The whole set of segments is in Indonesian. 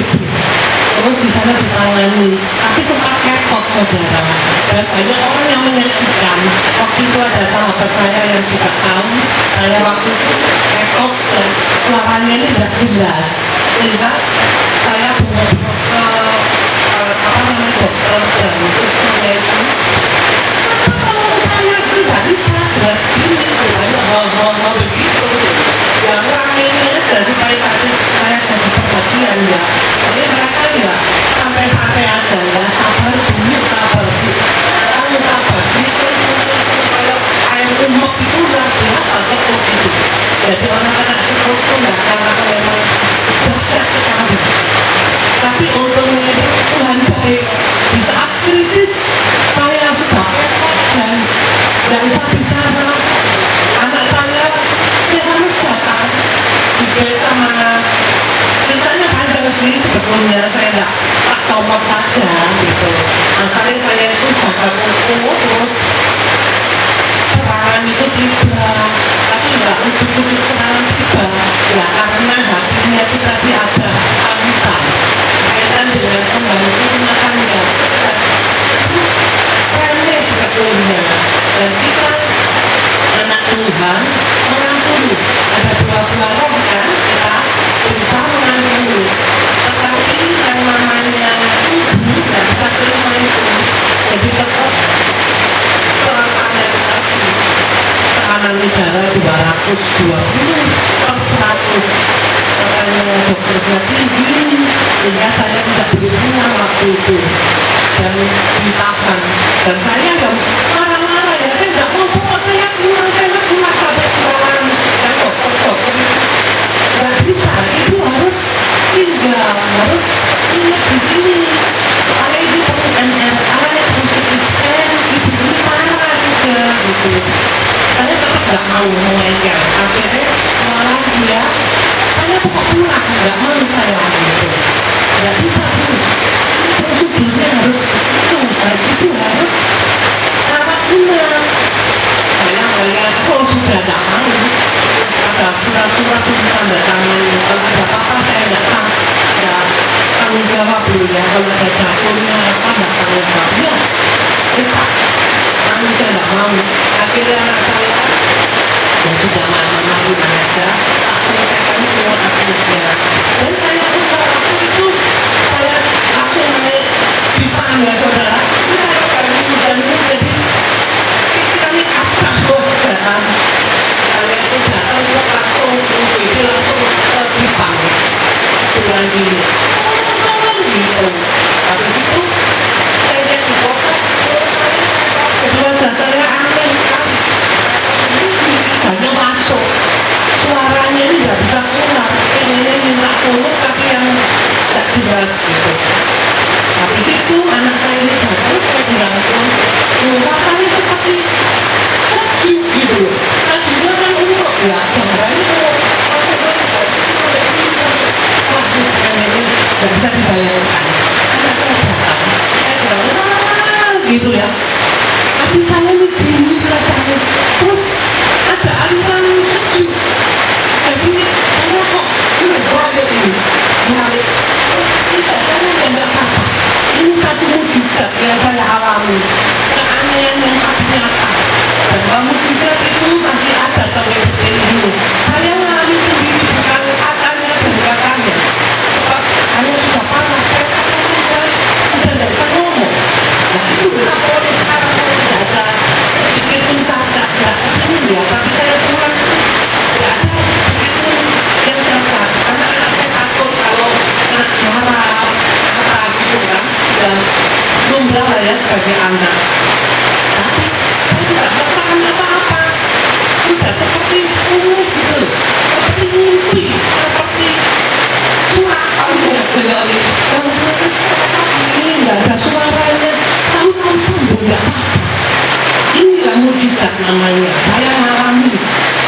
terus di sana ditangani, tapi sempat kekot saudara, dan banyak orang yang menyaksikan. Waktu itu ada sahabat saya yang juga tahu saya waktu itu kekot dan suaranya ini tidak jelas, sehingga saya bengok-bengok ke dokter dan terus menyaksikan kalau saya tidak bisa jelas ini, banyak hal-hal begitu yang rame aja supaya saya jadi perhatian ya. Jadi mereka ya santai-santai aja ya, sabar dulu, sabar dulu, kamu sabar itu supaya air umok itu luar biasa seperti itu. Jadi orang kena stroke itu nggak karena memang dahsyat sekali, tapi untungnya Tuhan baik. Di saat kritis saya sudah kekot dan nggak bisa bicara, anak saya harus datang juga sama ceritanya panjang sih sebetulnya, saya nggak tak comot saja gitu. Makanya saya itu jaga kuku, terus serangan itu tiba, tapi nggak ujuk-ujuk serangan tiba ya, karena hatinya itu tadi ada angka kaitan dengan pembantu rumah tangga remeh sebetulnya. Dan kita anak Tuhan mengampuni, ada dua buah roh kan, kita berusaha mengampuni, tetapi yang namanya ibu tidak bisa terima itu, jadi tetap serangannya tetapi tekanan udara 220/100, makanya dokternya tinggi sehingga saya tidak boleh pulang waktu itu dan ditahan, dan saya yang marah-marah ya, saya tidak mau bawa saya pulang sampai pulang dan dokter nggak bisa, ibu harus tinggal, harus ingat di sini soalnya ibu perlu MRI, perlu CT scan, ibu ini parah juga gitu. Saya tetap nggak mau mengejar, akhirnya malah dia saya pokok pulang, nggak mau saya gitu, nggak bisa bu, prosedurnya harus begitu, dan itu harus rawat inap. Saya melihat kalau sudah tidak mau, ada surat-surat tanda tangan, kalau ada apa-apa saya tidak sangka ya, tanggung jawab dulu ya, kalau ada dapurnya apa tidak tanggung jawab ya, kita kami saya tidak mau. Akhirnya anak saya yang sudah malam-malam aja tak selesaikan semua akhirnya, dan saya pun waktu itu saya langsung naik dipanggil saudara, saya kali hujan itu jadi pikirannya abah saudara. Saya itu datang ke langsung UGD langsung dipanggil dengan gini gitu. Habis itu saya lihat di kota kedua saya aneh sekali, hanya masuk suaranya ini nggak bisa keluar, pengennya minta tolong tapi yang tidak jelas gitu. Habis itu anak saya ini datang, saya bilang rasanya seperti sejuk gitu. Tadinya kan untuk ya gambarnya bagus kan, ini nggak bisa dibayangkan. Anak saya datang, saya bilang wah gitu ya, tapi saya ini bingung rasanya, terus ada aliran sejuk, jadi saya kok balik ini balik, tidak, saya nggak apa-apa. Ini satu mujizat yang saya alami, keanehan yang sangat nyata, dan bahwa mujizat itu masih ada sampai detik ini. Saya mengalami sendiri bukan katanya dan katanya, sebab saya sudah parah, saya sudah tidak bisa ngomong. Nah itu kenapa oleh sekarang saya tidak ada sedikit pun cacat, tidak ini ya, tapi saya pulang itu tidak ada sedikit pun yang cacat, karena anak saya takut kalau kena saraf apa gitu kan, dan lumrah lah ya sebagai anak. Tapi saya tidak merasakan apa-apa, sudah seperti gitu, seperti mimpi, seperti suara gelap-gelap ini nggak ada suaranya, tahu-tahu sembuh nggak apa-apa. Inilah mujizat namanya, saya mengalami.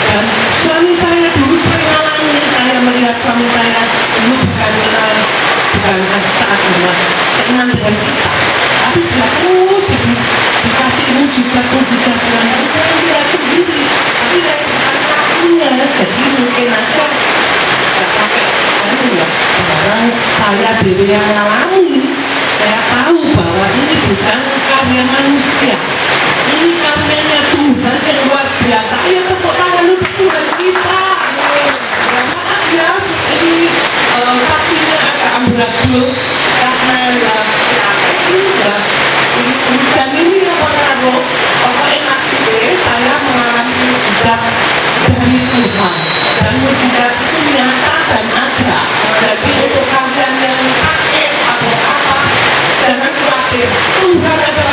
Dan suami saya dulu sering mengalami, saya melihat suami saya dulu bukan saat dengan seiman dengan kita, tapi dia terus dikasih mujizat dengan saya lihat sendiri, tapi saya bukan pelakunya, jadi mungkin aja nggak pakai anu ya, sekarang saya diri yang mengalami, saya tahu bahwa ini bukan karya manusia, ini karyanya Tuhan yang luar biasa. Ayo tepuk tangan untuk Tuhan kita. Ya, maaf ya, ini pastinya agak amburadul karena ya ini hujan ini pengaruh. Pokoknya masih saya mengalami mujizat dari Tuhan, dan mujizat itu nyata dan ada. Jadi untuk kalian yang sakit atau apa, jangan khawatir, Tuhan ada